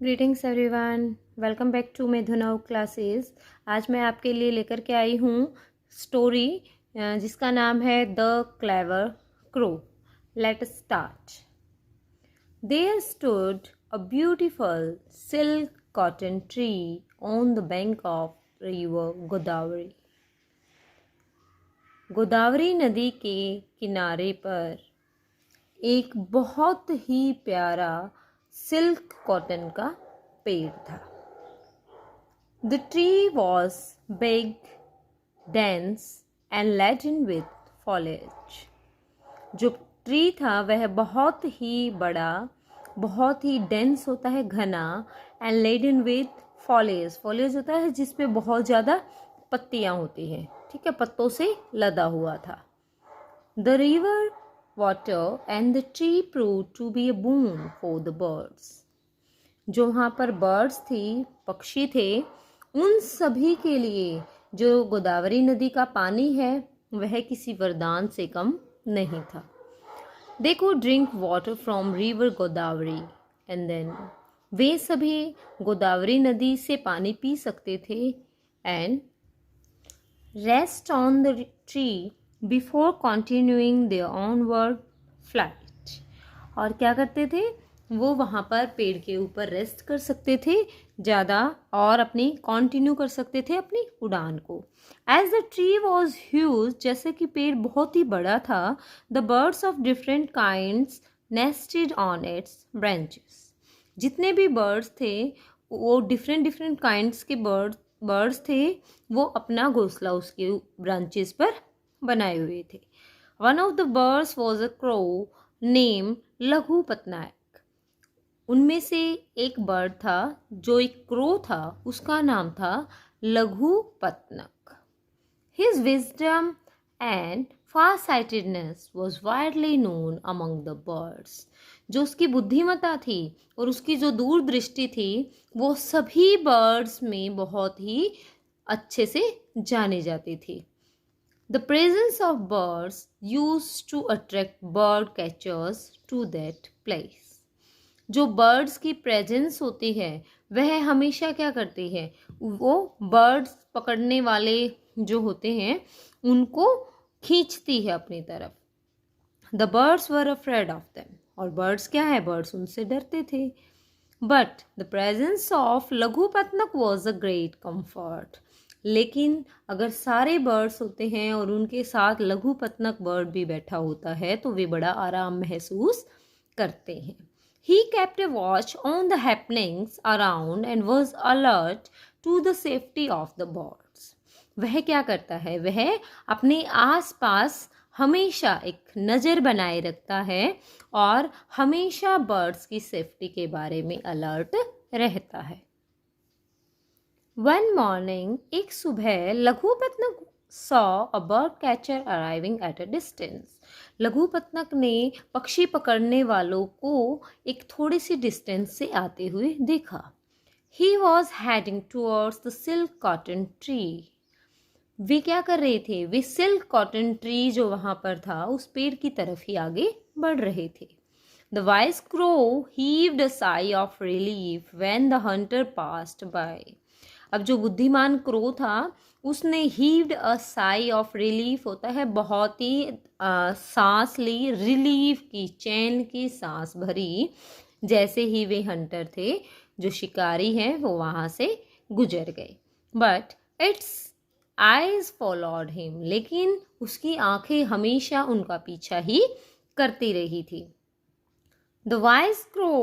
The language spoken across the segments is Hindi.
Greetings everyone, welcome back to मेधुनव क्लासेस। आज मैं आपके लिए लेकर के आई हूँ स्टोरी जिसका नाम है the clever crow. Let us start. There stood a beautiful silk cotton tree on the bank of river Godavari. Godavari नदी के किनारे पर एक बहुत ही प्यारा सिल्क कॉटन का पेड़ था। The tree was big, dense and laden with foliage. जो ट्री था वह बहुत ही बड़ा, बहुत ही डेंस होता है, घना, and laden with foliage. foliage होता है जिसमें बहुत ज़्यादा पत्तियाँ होती हैं, ठीक है, पत्तों से लदा हुआ था। The river water and the tree proved to be a boon for the birds. जो वहाँ पर बर्ड्स थी, पक्षी थे, उन सभी के लिए जो गोदावरी नदी का पानी है वह किसी वरदान से कम नहीं था। They could drink water from river Godavari and then वे सभी गोदावरी नदी से पानी पी सकते थे and rest on the tree before continuing their onward flight. और क्या करते थे वो, वहाँ पर पेड़ के ऊपर रेस्ट कर सकते थे ज़्यादा और अपनी कंटिन्यू कर सकते थे अपनी उड़ान को। As the tree was huge, जैसे कि पेड़ बहुत ही बड़ा था, the birds of different kinds nested on its branches. जितने भी बर्ड्स थे वो डिफरेंट डिफरेंट काइंड्स के बर्ड्स थे, वो अपना घोंसला उसके ब्रांचेस पर बनाए हुए थे। One of the birds was a crow name लघु पतनायक। उनमें से एक बर्ड था जो एक क्रो था, उसका नाम था Laghupatanaka. His wisdom and far sightedness was widely known among the birds. जो उसकी बुद्धिमत्ता थी और उसकी जो दूरदृष्टि थी वो सभी बर्ड्स में बहुत ही अच्छे से जानी जाती थी। The presence of birds used to attract bird catchers to that place. जो बर्ड्स की प्रेजेंस होती है वह हमेशा क्या करती है, वो बर्ड्स पकड़ने वाले जो होते हैं उनको खींचती है अपनी तरफ। The birds were afraid of them, और बर्ड्स क्या है, बर्ड्स उनसे डरते थे। बट द प्रेजेंस ऑफ लघु पतनक वॉज अ ग्रेट कम्फर्ट। लेकिन अगर सारे बर्ड्स होते हैं और उनके साथ लघु पतनक बर्ड भी बैठा होता है तो वे बड़ा आराम महसूस करते हैं। He kept a watch on the happenings around and was alert to the safety of the birds. वह क्या करता है, वह अपने आसपास हमेशा एक नज़र बनाए रखता है और हमेशा बर्ड्स की सेफ्टी के बारे में अलर्ट रहता है। One morning, एक सुबह, लघु पतनक saw a bird catcher arriving at a distance. लघु पतनक ने पक्षी पकड़ने वालों को एक थोड़ी सी डिस्टेंस से आते हुए देखा। He was heading towards the silk cotton tree. वे क्या कर रहे थे, वे सिल्क कॉटन ट्री जो वहाँ पर था उस पेड़ की तरफ ही आगे बढ़ रहे थे। The wise crow heaved a sigh of relief when the hunter passed by. अब जो बुद्धिमान क्रो था उसने हीव्ड अ साई ऑफ रिलीफ, होता है बहुत ही सांस ली, रिलीफ की, चैन की सांस भरी, जैसे ही वे हंटर थे, जो शिकारी हैं, वो वहाँ से गुजर गए। But it's eyes followed him, लेकिन उसकी आंखें हमेशा उनका पीछा ही करती रही थी। The wise crow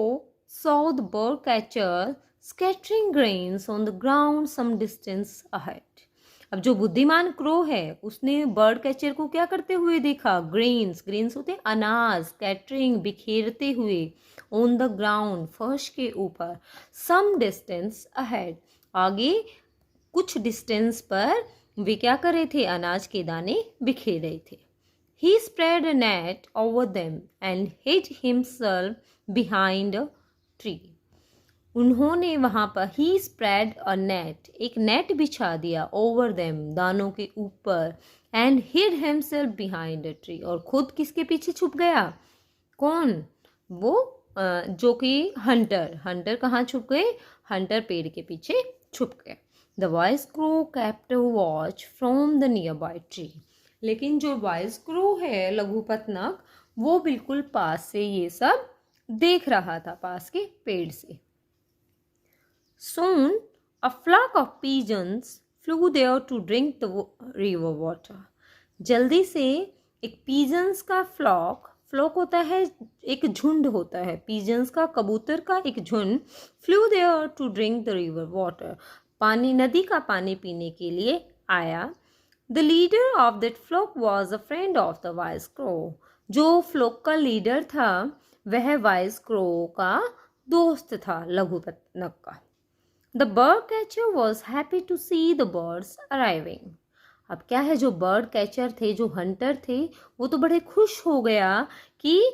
saw the bird catcher scattering grains on the ground some distance ahead. अब जो बुद्धिमान क्रो है उसने बर्ड कैचर को क्या करते हुए देखा, ग्रेन्स होते हैं अनाज, स्कैटरिंग बिखेरते हुए, ऑन द ग्राउंड फर्श के ऊपर, सम डिस्टेंस अहेड आगे कुछ डिस्टेंस पर वे क्या कर रहे थे, अनाज के दाने बिखेर रहे थे। He spread a net over them and hid himself behind a tree. उन्होंने वहाँ पर ही स्प्रेड अ नेट, एक नेट बिछा दिया, ओवर देम, दानों के ऊपर, and hid himself behind a tree, और खुद किसके पीछे छुप गया, कौन, वो जो कि हंटर कहाँ छुप गए? हंटर पेड़ के पीछे छुप गए। The voice crow kept watch from the near by tree. लेकिन जो वॉइस क्रो है, लघुपतनक, वो बिल्कुल पास से ये सब देख रहा था, पास के पेड़ से। Soon a flock of pigeons flew there to drink the river water. जल्दी से एक pigeons का फ्लॉक होता है, एक झुंड होता है, pigeons का, कबूतर का एक झुंड, flew there to drink the river water. नदी का पानी पीने के लिए आया। The leader of that flock was a friend of the wise crow. जो फ्लॉक का लीडर था वह वाइस क्रो का दोस्त था, लघुपतनक का। The bird catcher was happy to see the birds arriving. अब क्या है, जो बर्ड कैचर थे, जो हंटर थे, वो तो बड़े खुश हो गया कि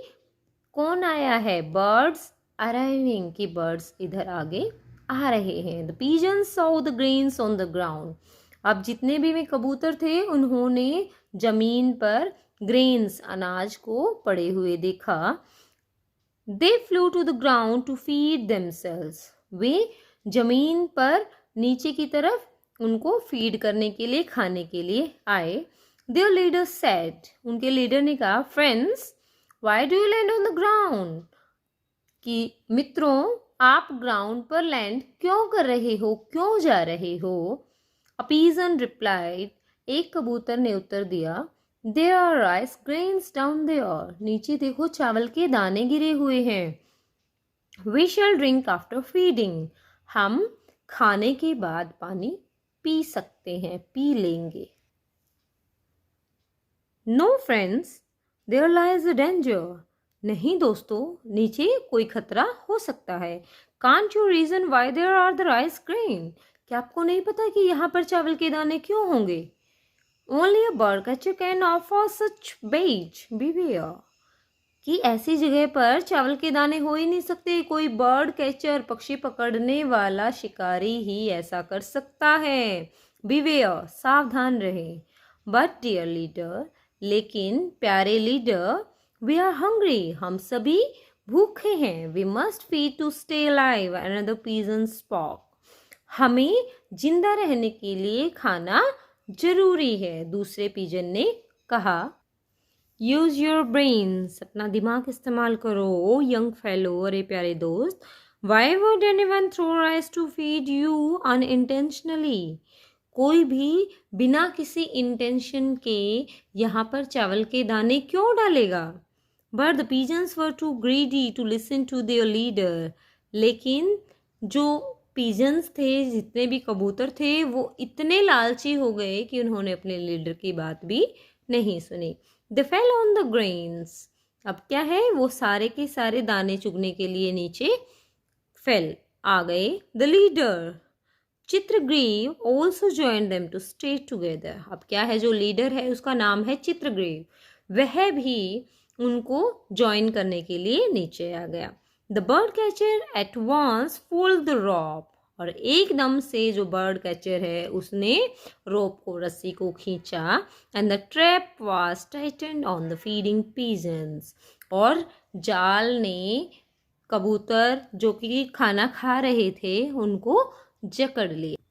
कौन आया है, बर्ड्स अराइविंग, कि बर्ड्स इधर आगे आ रहे हैं। The pigeons saw the grains on the ground. अब जितने भी वे कबूतर थे उन्होंने जमीन पर ग्रेन्स, अनाज को पड़े हुए देखा। They flew to the ground to feed themselves. वे जमीन पर नीचे की तरफ उनको फीड करने के लिए, खाने के लिए आए। Their leader said, उनके लीडर ने कहा, Friends, why do you land on the ground? कि मित्रों, आप ग्राउंड पर लैंड क्यों कर रहे हो, क्यों जा रहे हो? A pigeon replied, एक कबूतर ने उत्तर दिया, There are rice grains down there. नीचे देखो, चावल के दाने गिरे हुए हैं। We shall drink after feeding. हम खाने के बाद पानी पी सकते हैं, पी लेंगे। No friends, there lies a danger. नहीं दोस्तों, नीचे कोई खतरा हो सकता है। Can't you reason why there are the rice grain? क्या आपको नहीं पता कि यहाँ पर चावल के दाने क्यों होंगे? Only a bird catcher can offer such bait. Beware. कि ऐसी जगह पर चावल के दाने हो ही नहीं सकते, कोई बर्ड कैचर, पक्षी पकड़ने वाला शिकारी ही ऐसा कर सकता है। Beware, सावधान रहे। But dear leader, लेकिन प्यारे लीडर, we are hungry, हम सभी भूखे हैं। We must feed to stay alive, another pigeon spoke. हमें जिंदा रहने के लिए खाना जरूरी है, दूसरे पिजन ने कहा। यूज योर ब्रेन्स, अपना दिमाग इस्तेमाल करो। ओ यंग फेलो, अरे प्यारे दोस्त, why would anyone throw rice to feed you unintentionally? कोई भी बिना किसी इंटेंशन के यहाँ पर चावल के दाने क्यों डालेगा? But the pigeons were too greedy to listen to their leader. लेकिन जो पिजन्स थे, जितने भी कबूतर थे, वो इतने लालची हो गए कि उन्होंने अपने लीडर की बात भी नहीं सुनी। They fell on the grains. अब क्या है, वो सारे के सारे दाने चुगने के लिए नीचे fell, आ गए। The leader, Chitragriva, also joined them to stay together. अब क्या है, जो लीडर है उसका नाम है चित्रग्रीव, वह भी उनको ज्वाइन करने के लिए नीचे आ गया। The bird catcher at once pulled the rope. और एकदम से जो बर्ड कैचर है उसने रोप को, रस्सी को खींचा। And the trap was tightened on the feeding pigeons. और जाल ने कबूतर जो कि खाना खा रहे थे उनको जकड़ लिया।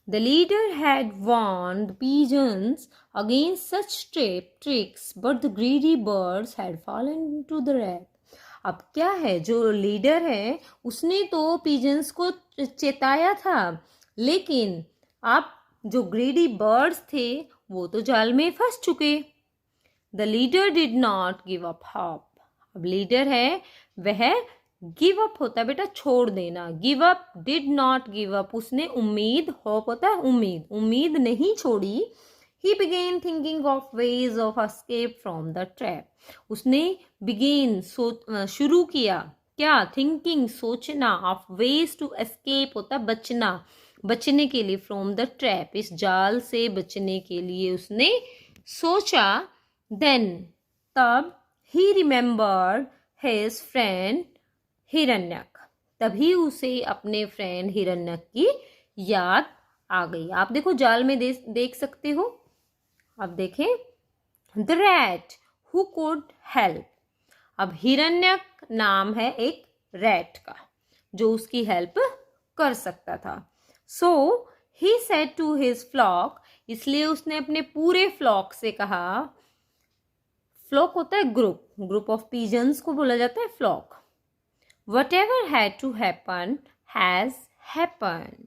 The leader had warned the pigeons against such tricks, but the greedy birds had fallen into the trap. अब क्या है, जो लीडर है उसने तो पिजन्स को चेताया था, लेकिन अब जो ग्रीडी बर्ड्स थे वो तो जाल में फंस चुके। The leader did not give up hop. अब लीडर है वह गिव अप होता है बेटा, छोड़ देना। Give up, did not give up, उसने उम्मीद, होप होता है उम्मीद, उम्मीद नहीं छोड़ी। He began thinking of ways of escape from the trap. उसने began शुरू किया, क्या? thinking, सोचना, of ways to escape होता बचना, बचने के लिए, from the trap, इस जाल से बचने के लिए उसने सोचा। Then, तब he remembered his friend Hiranyaka, तभी उसे अपने फ्रेंड हिरण्यक की याद आ गई। आप देखो जाल में देख सकते हो। अब देखें, the rat who could help. अब हिरण्यक नाम है एक रैट का, जो उसकी हेल्प कर सकता था। So he said to his flock, इसलिए उसने अपने पूरे फ्लॉक से कहा, फ्लॉक होता है ग्रुप ऑफ पिजन्स को बोला जाता है flock. Whatever had to happen has happened.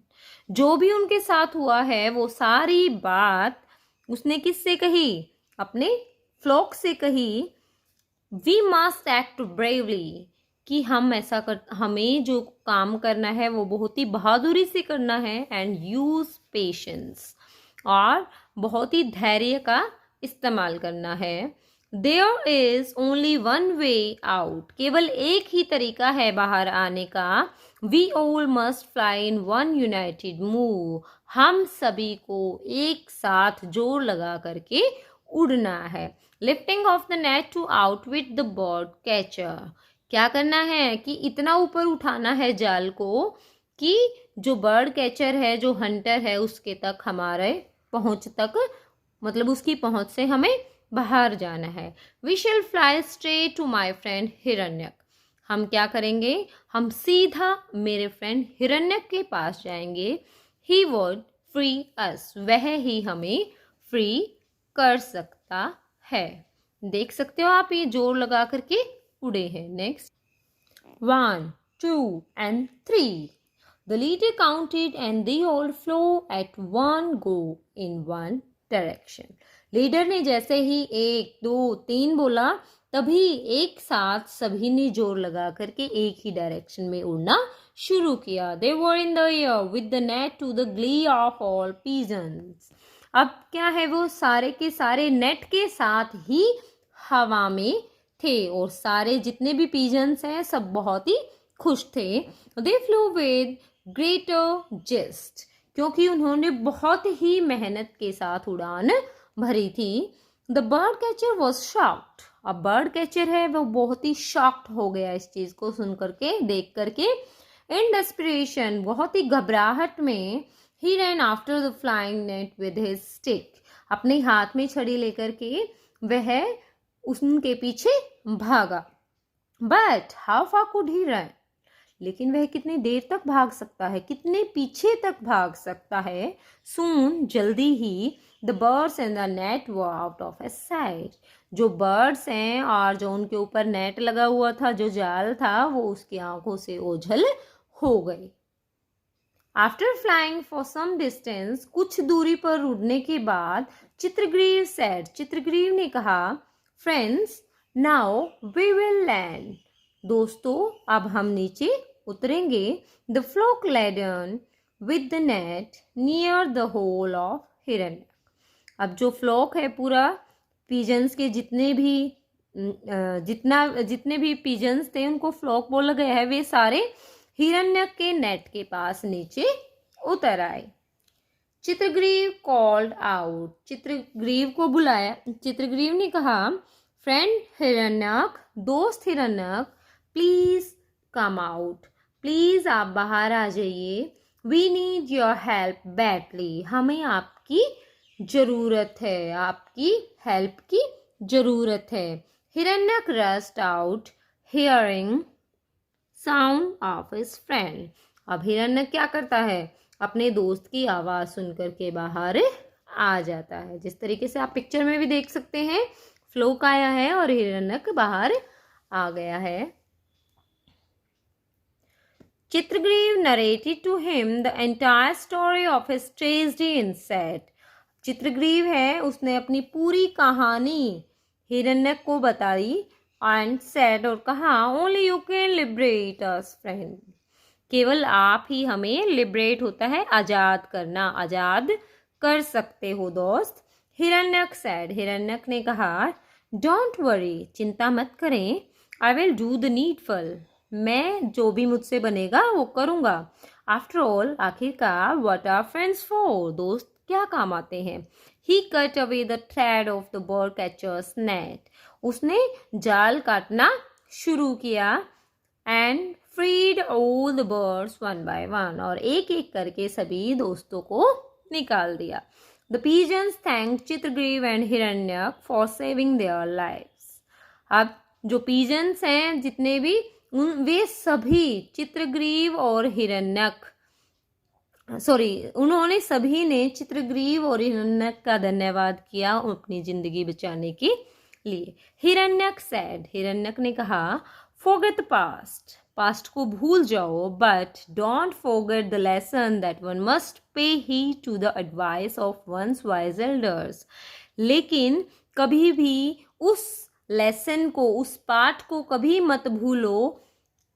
जो भी उनके साथ हुआ है वो सारी बात उसने किससे कही? अपने फ्लॉक से कही। We must act bravely, कि हमें जो काम करना है वो बहुत ही बहादुरी से करना है, एंड यूज पेशेंस, और बहुत ही धैर्य का इस्तेमाल करना है। There is only one way out, केवल एक ही तरीका है बाहर आने का। We all must fly in one united move, हम सभी को एक साथ जोर लगा करके उड़ना है। Lifting off the net to outwit the bird catcher, क्या करना है कि इतना ऊपर उठाना है जाल को कि जो बर्ड कैचर है, जो हंटर है, उसके तक हमारे पहुंच तक, मतलब उसकी पहुंच से हमें बाहर जाना है। We shall fly straight to my friend Hiranyaka, हम क्या करेंगे? हम सीधा मेरे फ्रेंड हिरण्यक के पास जाएंगे। He would free us, वह ही हमें फ्री कर सकता है। देख सकते हो आप, ये जोर लगा करके उड़े हैं। Next 1, 2 and 3, the leader counted and they all flew at one go in one direction. Leader ने जैसे ही 1, 2, 3 बोला, तभी एक साथ सभी ने जोर लगा करके एक ही डायरेक्शन में उड़ना शुरू किया। They were in the air with the net to the glee of all pigeons. अब क्या है, वो सारे के सारे नेट के साथ ही हवा में थे, और सारे जितने भी पिजन्स हैं सब बहुत ही खुश थे। They flew with greater zest, क्योंकि उन्होंने बहुत ही मेहनत के साथ उड़ान भरी थी। The bird catcher was shocked, अब बर्ड कैचर है वो बहुत ही शॉक्ड हो गया इस चीज को सुन करके, देख करके। In desperation, बहुत ही घबराहट में, he ran after the flying net with his stick, अपने हाथ में छड़ी लेकर के वह उनके पीछे भागा। But how far could he run? लेकिन वह कितनी देर तक भाग सकता है, कितने पीछे तक भाग सकता है? Soon, जल्दी ही, the birds and the net were out of his sight, जो बर्ड्स हैं और जो उनके ऊपर नेट लगा हुआ था, जो जाल था, वो उसकी आंखों से ओझल हो गए। After flying for some distance, कुछ दूरी पर उड़ने के बाद, चित्रग्रीव सेड, चित्रग्रीव ने कहा, friends now we will land, दोस्तों अब हम नीचे उतरेंगे। The flock laden with the net near the hole of Hiranyaka, अब जो फ्लॉक है पूरा पिजन्स के जितने भी पिजन्स थे उनको फ्लॉक बोला गया है, वे सारे हिरण्यक के नेट के पास नीचे उतर आए। चित्रग्रीव कॉल्ड आउट, चित्रग्रीव को बुलाया। चित्रग्रीव ने कहा, फ्रेंड हिरण्यक, दोस्त Hiranyaka, please come out, please आप बाहर आ जाइए। We need your help badly, हमें आपकी जरूरत है, आपकी हेल्प की जरूरत है। Hiranyaka rushed out hearing sound of his friend, अब हिरण्यक क्या करता है, अपने दोस्त की आवाज सुनकर के बाहर आ जाता है। जिस तरीके से आप पिक्चर में भी देख सकते हैं, फ्लॉक आया है और हिरण्यक बाहर आ गया है। Chitragriva narrated to him the entire story of his tragedy and said, Chitragriva है उसने अपनी पूरी कहानी हिरण्यक को बताई, एंड सेड, और कहा, only you can liberate us friend, केवल आप ही हमें लिबरेट होता है आजाद करना, आजाद कर सकते हो दोस्त। हिरण्यक सेड, हिरण्यक ने कहा, डोंट वरी, चिंता मत करें, I will do the needful, मैं जो भी मुझसे बनेगा वो करूँगा। आफ्टर ऑल, आखिरकार, व्हाट आर फ्रेंड्स फॉर, दोस्त क्या काम आते हैं। He cut away the thread of the bird catcher's net, उसने जाल काटना शुरू किया, and freed all the birds one by one, और एक एक करके सभी दोस्तों को निकाल दिया। The pigeons thank Chitragriva and Hiranyaka for saving their lives, अब जो पिजन्स हैं जितने भी वे सभी चित्रग्रीव और हिरण्यक उन्होंने सभी ने चित्रग्रीव और हिरण्यक का धन्यवाद किया अपनी जिंदगी बचाने के लिए। हिरण्यक ने कहा, फॉरगेट द पास्ट को भूल जाओ, but don't forget the lesson that one must pay heed to the advice of one's wise elders. लेकिन कभी भी उस लेसन को, उस पाठ को कभी मत भूलो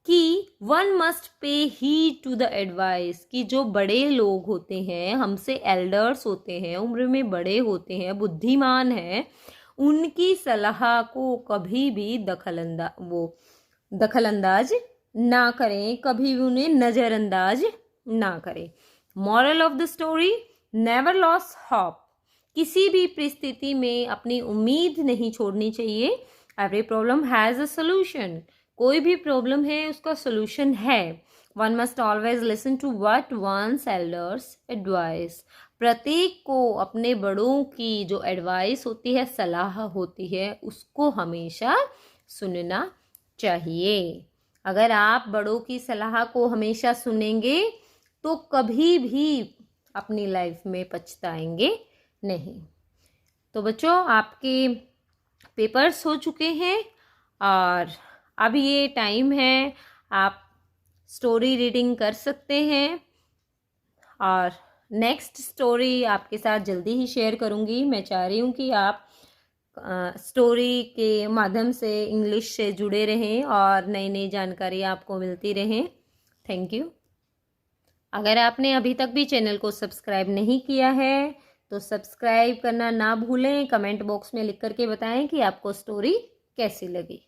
कि one must pay heed to the advice, कि जो बड़े लोग होते हैं, हमसे एल्डर्स होते हैं, उम्र में बड़े होते हैं, बुद्धिमान हैं, उनकी सलाह को कभी भी दखलंदाज ना करें, कभी भी उन्हें नज़रअंदाज ना करें। Moral of the story, never lose hope. किसी भी परिस्थिति में अपनी उम्मीद नहीं छोड़नी चाहिए। Every problem has a solution. कोई भी प्रॉब्लम है उसका सोल्यूशन है। One must always listen to what one's elders advice. प्रत्येक को अपने बड़ों की जो एडवाइस होती है, सलाह होती है, उसको हमेशा सुनना चाहिए। अगर आप बड़ों की सलाह को हमेशा सुनेंगे तो कभी भी अपनी लाइफ में पछताएंगे नहीं। तो बच्चों, आपके पेपर्स हो चुके हैं और अब ये टाइम है, आप स्टोरी रीडिंग कर सकते हैं और नेक्स्ट स्टोरी आपके साथ जल्दी ही शेयर करूँगी। मैं चाह रही हूँ कि आप स्टोरी के माध्यम से इंग्लिश से जुड़े रहें और नई नई जानकारी आपको मिलती रहें। Thank you. अगर आपने अभी तक भी चैनल को सब्सक्राइब नहीं किया है तो सब्सक्राइब करना ना भूलें। कमेंट बॉक्स में लिख करके बताएं कि आपको स्टोरी कैसी लगी।